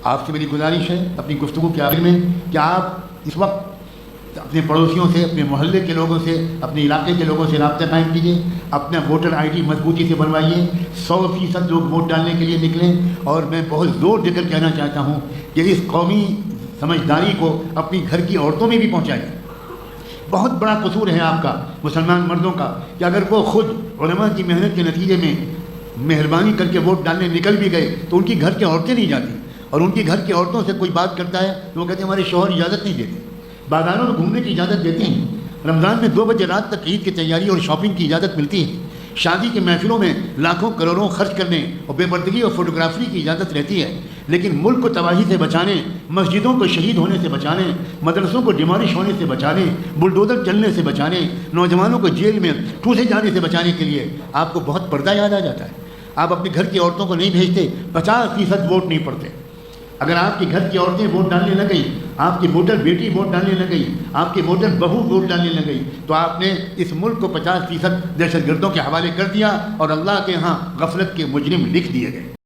آپ سے میری گزارش ہے اپنی گفتگو کے آخر میں کہ آپ اس وقت اپنے پڑوسیوں سے، اپنے محلے کے لوگوں سے، اپنے علاقے کے لوگوں سے رابطہ قائم کیجیے، اپنا ووٹر آئی ڈی مضبوطی سے بنوائیے، 100% لوگ ووٹ ڈالنے کے لیے نکلیں۔ اور میں بہت زور دے کر کہنا چاہتا ہوں کہ اس قومی سمجھداری کو اپنی گھر کی عورتوں میں بھی پہنچائیے۔ بہت بڑا قصور ہے آپ کا، مسلمان مردوں کا، کہ اگر وہ خود علماء کی محنت کے نتیجے میں مہربانی کر کے ووٹ ڈالنے نکل بھی گئے تو ان کی گھر کی عورتیں نہیں جاتی، اور ان کی گھر کی عورتوں سے کوئی بات کرتا ہے تو وہ کہتے ہیں ہمارے شوہر اجازت نہیں دیتے۔ بازاروں میں گھومنے کی اجازت دیتے ہیں، رمضان میں 2 بجے رات تک عید کی تیاری اور شاپنگ کی اجازت ملتی ہے، شادی کے محفلوں میں لاکھوں کروڑوں خرچ کرنے اور بے پردگی اور فوٹوگرافی کی اجازت رہتی ہے، لیکن ملک کو تباہی سے بچانے، مسجدوں کو شہید ہونے سے بچانے، مدرسوں کو ڈیمالش ہونے سے بچانے، بلڈوزر چلنے سے بچانے، نوجوانوں کو جیل میں ٹھوسے جانے سے بچانے کے لیے آپ کو بہت پردہ یاد آ جاتا ہے۔ آپ اپنے گھر کی عورتوں کو نہیں بھیجتے، 50% ووٹ نہیں پڑتے۔ اگر آپ کے گھر کی عورتیں ووٹ ڈالنے لگ گئی، آپ کی ووٹر بیٹی ووٹ ڈالنے لگ گئی، آپ کی ووٹر بہو ووٹ ڈالنے لگ گئی، تو آپ نے اس ملک کو 50% دہشت گردوں کے حوالے کر دیا اور اللہ کے ہاں غفلت کے مجرم لکھ دیے گئے۔